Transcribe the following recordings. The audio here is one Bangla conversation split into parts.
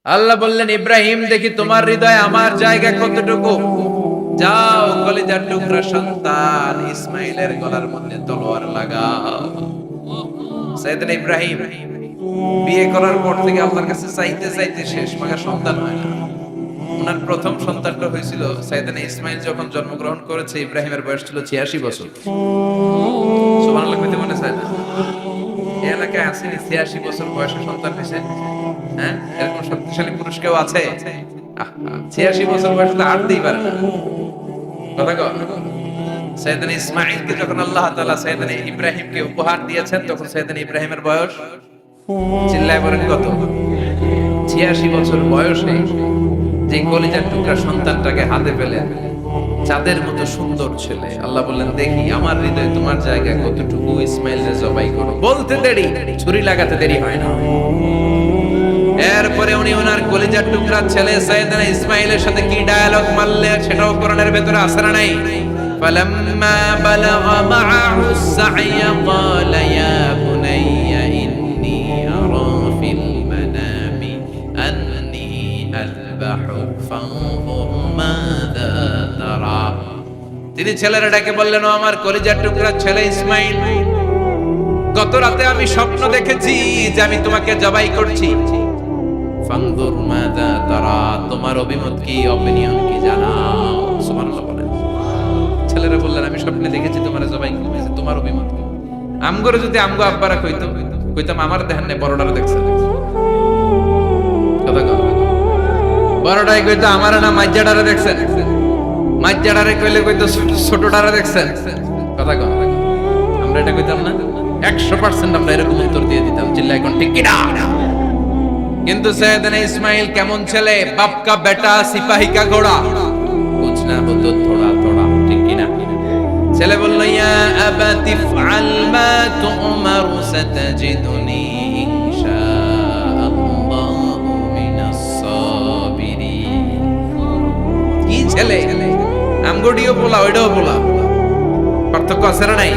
আল্লাহ বললেন, ইব্রাহিম দেখি তোমার হৃদয়ে আমার জায়গা কতটুকু। যাও কলিজার টুকরা সন্তান ইসমাইলের গলার মধ্যে তলোয়ার লাগাও। সাইয়েদনা ইব্রাহিম বিয়ে করার পর থেকে আল্লাহর কাছে চাইতে চাইতে শেষ, মাগা সন্তান হয় না। ওনার প্রথম সন্তানটা হয়েছিল সাইয়েদনা ইসমাইল যখন জন্মগ্রহণ করেছে, ইব্রাহিমের বয়স ছিল 86 বছর। সুবহানাল্লাহ কইতে মনে চায় না? এই এলাকায় আসেনি 86 বছর বয়সে সন্তান হয়েছে? হ্যাঁ, এরকম শক্তিশালী পুরুষ কেউ আছে? 86 বছর বয়সে তো হাঁটতেই পারে না। কথা কও। সাইয়েদনা ইসমাইলকে যখন আল্লাহ তাআলা সাইয়েদনা ইব্রাহিমকে উপহার দিয়েছেন, তখন সাইয়েদনা ইব্রাহিমের বয়স, চিল্লায় বলেন কত? 86 বছর বয়সে যে কলিজার টুকরা সন্তানটাকে হাতে পেলে, চাঁদের মতো সুন্দর ছেলে, আল্লাহ বললেন, দেখি আমার হৃদয়ে তোমার জায়গা কতটুকু, ইসমাইলকে জবাই করো। বলতে দেরি, ছুরি লাগাতে দেরি হয় না। এরপরে উনি ওনার কলিজার টুকরা ছেলে সাইয়েদনা ইসমাইলের সাথে কি ডায়ালগ মারলেন সেটাও কোরআনের ভেতরে আছে না নাই? ফালাম্মা বালাগা মাআহু সা'য়া ক্বালা ইয়া বুনাইয়া ইন্নী আরা ফিল মানামি আন্নী আযবাহুক ফানজুর মাযা তারা। তিনি ছেলেরা ডেকে বললেন, ও আমার কলিজার টুকরা ছেলে ইসমাইল, গত রাতে আমি স্বপ্ন দেখেছি যে আমি তোমাকে জবাই করছি। ফানজুর মাযা তারা, তোমার অভিমত কি, অপিনিয়ন কি জানাও। সুবহানাল্লাহ বলেন। ছেলেরা বললেন, আমি স্বপ্নে দেখেছি তোমার জবাই করতেছি, তোমার অভিমত কি? আমগরে যদি আমগো আব্বারা কইতাম আমার দেখেন না, বড়টারে দেখছেন। কথা কও। বড়টাই কইতো আমার না মাইজ্জাডারে দেখছেন, মাইজ্জাডারে কইলে কইতো ছোটটারে দেখছেন। কথা কও। আমরা এটা কইতাম না? 100% আমরা এরকম উত্তর দিয়ে দিতাম, চিল্লায় কোন ঠিক কিনা। কিন্তু সাইয়েদনা ইসমাইল কেমন ছেলে, বাপ কা বেটা সিপাহি কা ঘোড়া, কুছ না হো তো থোড়া থোড়া, ঠিক কিনা। ছেলে বলল, ইয়া আবাতি ফাআল মা তুমার সাতাজিদুনি ইনশাআল্লাহু মিনাস সাবিরিন। কি ছেলে, আমগোডিও বলা ওইটাও বলা, পার্থক্য আছে না নাই?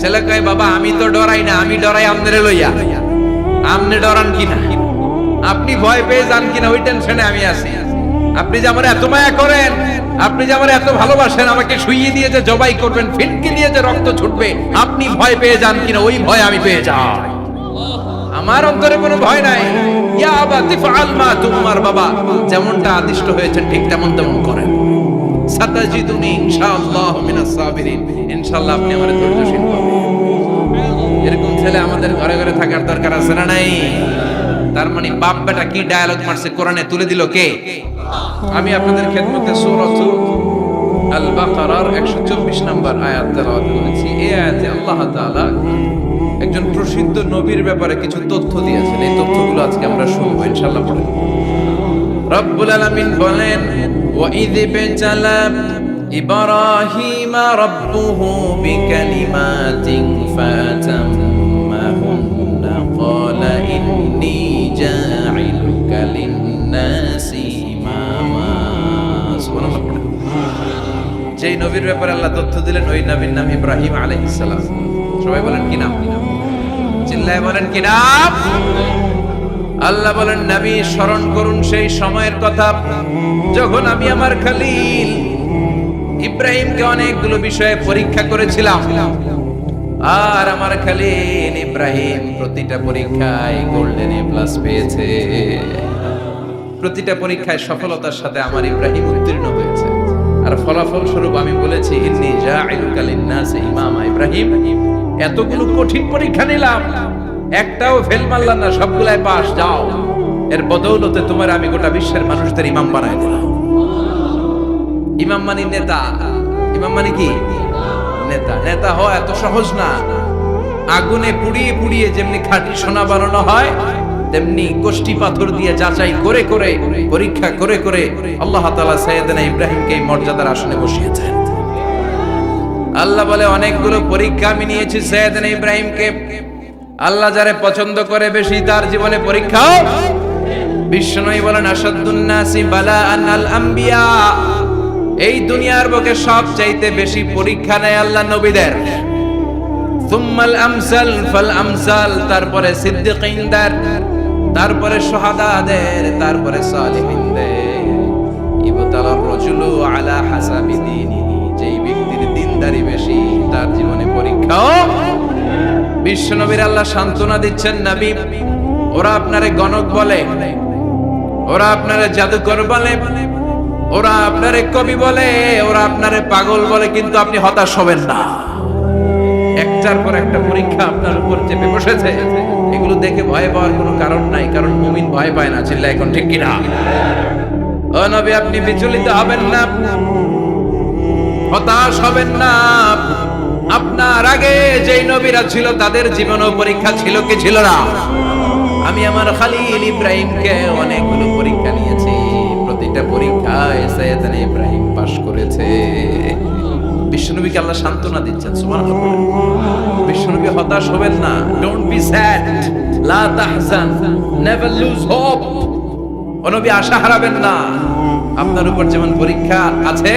ছেলে কয়, বাবা আমি তো ডরাই না, আমি ডরাই আমনেরে লইয়া। আমনে ডরান কিনা, আপনি ভয় পেয়ে যান কিনা, ওই টেনশনে আমি আছি। আপনি যে আমার এত মায়া করেন, আপনি যে আমার এত ভালোবাসেন, আমাকে শুইয়ে দিয়ে যে জবাই করবেন, ফিনকি দিয়ে যে রক্ত ছুটবে, আপনি ভয় পেয়ে যান কিনা, ওই ভয় আমি পেয়ে যাই। আমার অন্তরে কোনো ভয় নাই। ইয়া আবাতি ফাআল মা তুমার, বাবা যেমনটা আদিষ্ট হয়েছেন ঠিক তেমন তেমন করেন। সাতাজিদুনি ইনশাআল্লাহু মিনাস সাবিরিন, ইনশাআল্লাহ আপনি আমারে ধৈর্যশীল পাবেন। এরকম ছেলে আমাদের ঘরে ঘরে থাকার দরকার আছে না নাই? তার মানে বাপ বেটা কি ডায়ালগ মারছে কোরআনে তুলে দিল কে? আমি আপনাদের খেদমতে সূরা আল বাকারার 124 নম্বর আয়াত তেলাওয়াত করেছি। এই আয়াতে আল্লাহ তাআলা একজন প্রসিদ্ধ নবীর ব্যাপারে কিছু তথ্য দিয়েছেন। এই তথ্যগুলো আজকে আমরা শুনবো ইনশাআল্লাহ। পড়ে রব্বুল আলামিন বলেন, ওয়া ইয বিতালা ইব্রাহিমা রাব্বুহু বিকালিমাতিন ফাতাম্মাহুন্না ক্বালা ইন্নী জাইলুকা লিন-নাসি ইমামা। সুবহানাল্লাহ। যেই নবীর ব্যাপারে আল্লাহ তথ্য দিলেন, ওই নবীর নাম ইব্রাহিম আলাইহিস সালাম। সবাই বলেন কি নাম? চিল্লায় বলেন কি নাম? আল্লাহ বলেন, নবী স্মরণ করুন সেই সময়ের কথা যখন আমি আমার খলিল ইব্রাহিমকে অনেকগুলো বিষয়ে পরীক্ষা করেছিলাম, আর আমার খলিল ইব্রাহিম প্রতিটা পরীক্ষায় গোল্ডেন এ প্লাস পেয়েছে। প্রতিটা পরীক্ষায় সফলতার সাথে আমার ইব্রাহিম উত্তীর্ণ হয়েছে। আর ফলাফল স্বরূপ আমি বলেছি, ইন্নী জাইলুকা লিন-নাসি ইমামা। ইব্রাহিম, এতগুলো কঠিন পরীক্ষা নিলাম, একটাও ফেল মারলাম না, সবগুলাই পাস। যাও, এর বদৌলতে তোমার আমি গোটা বিশ্বের মানুষদের ইমাম বানাই দিলাম। ইমাম মানে নেতা। ইমাম মানে কি? নেতা। নেতা হওয়া এত সহজ না। আগুনে পুড়িয়ে পুড়িয়ে যেমনি খাঁটি সোনা বানানো হয়, তেমনি কষ্টি পাথর দিয়ে যাচাই করে করে, পরীক্ষা করে করে আল্লাহ তাআলা সাইয়েদনা ইব্রাহিমকে এই মর্যাদার আসনে বসিয়েছেন। আল্লাহ বলে, অনেকগুলো পরীক্ষা আমি নিয়েছি সাইয়েদনা ইব্রাহিমকে। আল্লাহ যারে পছন্দ করে বেশি, তার জীবনে পরীক্ষাও। বিশ্বনবী বলেন, আশাদ্দুন নাসি বালাআন আল আম্বিয়া। এই দুনিয়ার বুকে সবচাইতে বেশি পরীক্ষা নেয় আল্লাহ নবীদের। সুম্মাল আমসাল ফাল আমসাল, তারপরে সিদ্দিকীনদের, তারপরে শাহাদাদের, তারপরে সালিহিনদের। ইবতালার রাজুলু আলা হাসাবি দীনিহি, যেই ব্যক্তির দিনদারি বেশি তার জীবনে পরীক্ষাও। বিশ্বনবীর আল্লাহ সান্ত্বনা দিচ্ছেন, নবী ওরা আপনারে গণক বলে, ওরা আপনারে জাদুকর বলে, ওরা আপনারে কবি বলে, ওরা আপনারে পাগল বলে, কিন্তু আপনি হতাশ হবেন না। একটার পর একটা পরীক্ষা আপনার উপর চেপে বসেছে, এগুলো দেখে ভয় পাওয়ার কোনো কারণ নাই, কারণ মুমিন ভয় পায় না। চিল্লা এখন ঠিক কিনা? ও নবী, আপনি বিচলিত হবেন না, হতাশ হবেন না। আপনার আগে যেই নবীরা ছিল তাদের জীবনেও পরীক্ষা ছিল কি ছিল না? আমি আমার খলিল ইব্রাহিমকে অনেকগুলো পরীক্ষা নিয়েছি, প্রতিটা পরীক্ষায় সাইয়েদনা ইব্রাহিম পাশ করেছে। বিশ্বনবীকে আল্লাহ সান্ত্বনা দিচ্ছেন, সুবহানাল্লাহ। বিশ্বনবী হতাশ হবেন না, ডোন্ট বি স্যাড, লা তাহজান, নেভার লুজ হোপ। ও নবী আশা হারাবেন না। আপনার উপর যেমন পরীক্ষা আছে,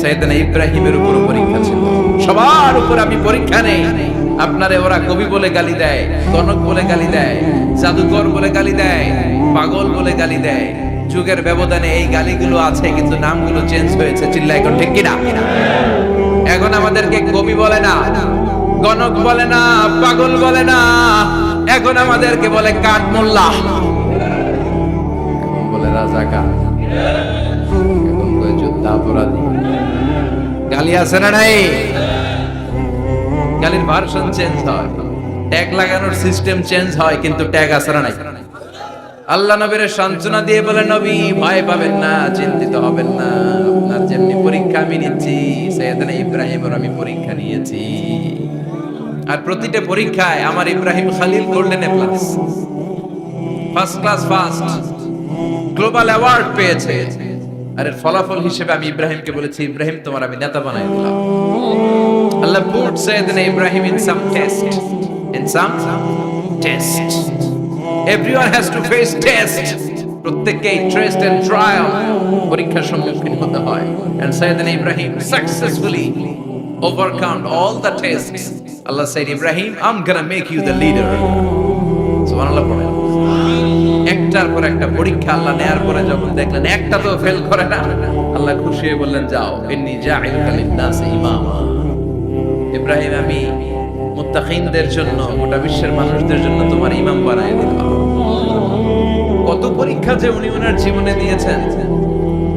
সাইয়েদনা ইব্রাহিমের উপরও পরীক্ষা ছিল। সবার উপর আমি পরীক্ষা নেই। আপনারে ওরা কবি বলে গালি দেয়, গণক বলে গালি দেয়, জাদুকর বলে গালি দেয়, পাগল বলে গালি দেয়। যুগের ব্যবধানে এই গালিগুলো আছে, কিন্তু নামগুলো চেঞ্জ হয়েছে। চিল্লা এখন ঠিক কিনা? এখন আমাদেরকে কবি বলে না, গণক বলে না, পাগল বলে না, এখন আমাদেরকে বলে কাঠমোল্লা, এখন বলে রাজাকার, এখন বলে যুদ্ধাপরাধী। গালি আছে না নাই? গালির ভার্সন চেঞ্জ হয়, ট্যাগ লাগানোর সিস্টেম চেঞ্জ হয়, কিন্তু ট্যাগ আছে না নাই? আল্লাহ নবীর সান্ত্বনা দিয়ে বলে, নবী ভয় পাবেন না, চিন্তিত হবেন না। আপনার যেমনি পরীক্ষা আমি নিচ্ছি, সাইয়েদনা ইব্রাহিমের আমি পরীক্ষা নিয়েছি। আর প্রতিটা পরীক্ষায় আমার Ibrahim Khalil golden A plus, first class, first global award পেয়েছে। আর এর ফলাফল হিসেবে আমি ইব্রাহিমকে বলেছি, ইব্রাহিম তোমার আমি নেতা বানাই দিলাম। Allah put Sayyidna Ibrahim in some test, in some test. Everyone has to face test. প্রত্যেককেই টেস্ট এন্ড ট্রায়াল, পরীক্ষার সম্মুখীন হতে হয়। And সাইয়েদনা Ibrahim successfully overcome all the tests. Allah said, Ibrahim, I'm gonna make you the leader. সুবহানাল্লাহ পড়েন। একটার পর একটা পরীক্ষা আল্লাহ নেয়ার পরে যখন দেখলেন একটা তো ফেল করে না, আল্লাহ খুশি হয়ে বললেন, যাও, ইন্নী জাইলুকা লিন-নাসি ইমামা। ইব্রাহিম, আমি মুত্তাকিনদের জন্য, গোটা বিশ্বের মানুষদের জন্য তোমার ইমাম বানায় দিলাম। কত পরীক্ষা যে উনি ওনার জীবনে দিয়েছেন,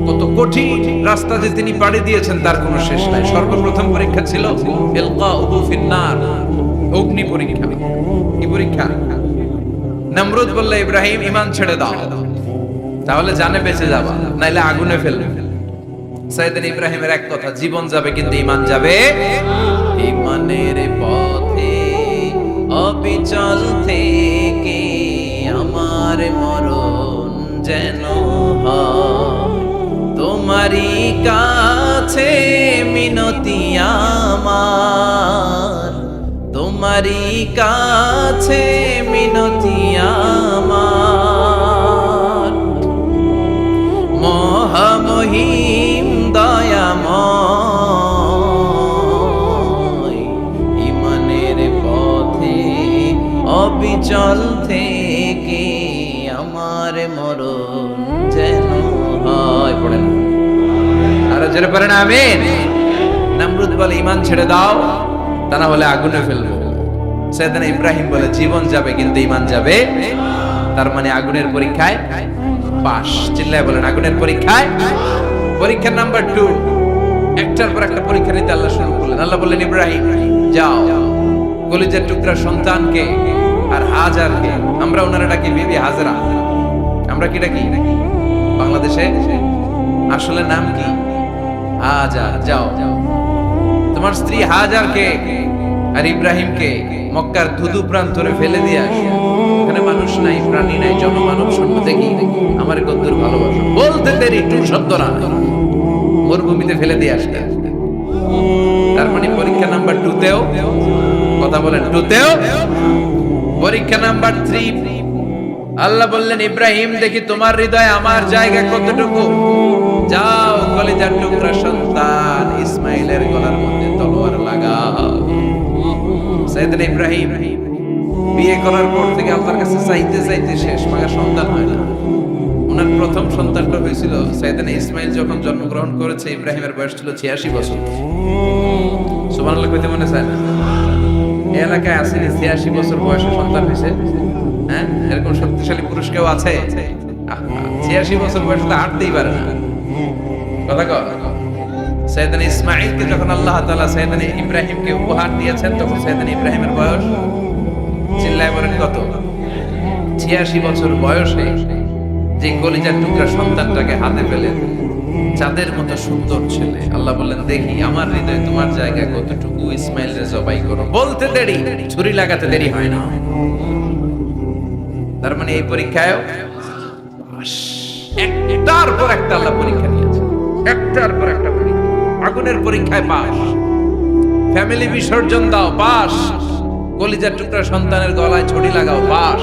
কত কঠিন রাস্তা যে তিনি পাড়ি দিয়েছেন, তার কোনো শেষ নাই। সর্বপ্রথম পরীক্ষা ছিল ইলকাউহু ফিন-নার, অগ্নি পরীক্ষা। কি পরীক্ষা? নমরুদ বলল, ইব্রাহিম ঈমান ছেড়ে দাও, তাহলে জানে বেঁচে যাবা, নাইলে আগুনে ফেলবে। সাইয়েদনা ইব্রাহিমের এক কথা, জীবন যাবে কিন্তু ঈমান যাবে। ঈমানের পথে অবিচল থেকে আমার মরণ যেন হয়, তোমারই কাছে মিনতি আমার, তোমারই কাছে মিনতি আমার। মহামহিম দয়াময়, ঈমানের পথে অবিচল থেকে আমার মরণ যেন হয়। পড়েন আর জোরে পড়েন আমিন। নমরুদ বলে, ঈমান ছেড়ে দাও, তা না হলে আগুনে ফেলবো। সাইয়েদনা ইব্রাহিম বলে, জীবন যাবে কিন্তু ঈমান যাবে। তার মানে আগুনের পরীক্ষায় পাস। চিল্লায় বলেন, আগুনের পরীক্ষায়। পরীক্ষা নাম্বার 2, একটার পর একটা পরীক্ষা নিতে আল্লাহ শুরু করলেন। আল্লাহ বললেন, ইব্রাহিম যাও, কলিজার টুকরা সন্তানকে আর হাজারকে, আমরা ওনারা ডাকি বিবি হাজরা, আমরা কি ডাকি বাংলাদেশে? আসলে নাম কি? হাজার। যাও, তোমার স্ত্রী হাজারকে আর ইব্রাহিমকে মক্কার ধুধু প্রান্তরে ফেলে দিয়ে আসো। ওখানে মানুষ নাই, প্রাণী নাই, জনমানব শূন্য। দেখি আমার কদ্দুর ভালোবাসো। বলতে দেরি, টু শব্দ না, মরুভূমিতে ফেলে দিয়ে আসতে। তার মানে পরীক্ষা নাম্বার 2তেও, কথা বলেন, 2তেও। পরীক্ষা নাম্বার 3, আল্লাহ বললেন, ইব্রাহিম দেখি তোমার হৃদয়ে আমার জায়গা কতটুকু। যাও, কলিজার টুকরা সন্তান ইসমাইলের গলার মধ্যে তলোয়ার লাগাও। সাইয়েদনা ইব্রাহিম বিয়ে করার পর থেকে আল্লাহর কাছে চাইতে চাইতে শেষ, মায়ের সন্তান হয় না। ওনার প্রথম সন্তানটা হয়েছিল সাইয়েদনা ইসমাইল যখন জন্মগ্রহণ করেছে, ইব্রাহিমের বয়স ছিল 86 বছর। সুবহানাল্লাহ কইতে মনে চায় না? এই এলাকায় আসেনি 86 বছর বয়সে সন্তান হয়েছে? হ্যাঁ, এরকম শক্তিশালী পুরুষ কেউ আছে? 86 বছর বয়সে তো হাঁটতেই পারে না। কথা কও। সাইয়েদনা ইসমাইলকে যখন আল্লাহ তাআলা সাইয়েদনা ইব্রাহিমকে উপহার দিয়েছেন, তখন সাইয়েদনা ইব্রাহিমের বয়স, চিল্লায় বলেন কত? 86 বছর বয়সে যে কলিজার টুকরা সন্তানটাকে হাতে পেলেন, চাঁদের মতো সুন্দর ছেলে। আল্লাহ বললেন, দেখি আমার হৃদয়ে তোমার জায়গায় কতটুকু, ইসমাইলরে জবাই করো। বলতে দেরি, ছুরি লাগাতে দেরি হয় না। তার মানে এই পরীক্ষায় একটার পর একটা আল্লাহ পরীক্ষা নিয়েছে, একটার পর একটা পরীক্ষা। আগুনের পরীক্ষায় পাস, ফ্যামিলি বিসর্জন দাও পাস, কলিজার টুকরা সন্তানের গলায় ছড়ি লাগাও পাস।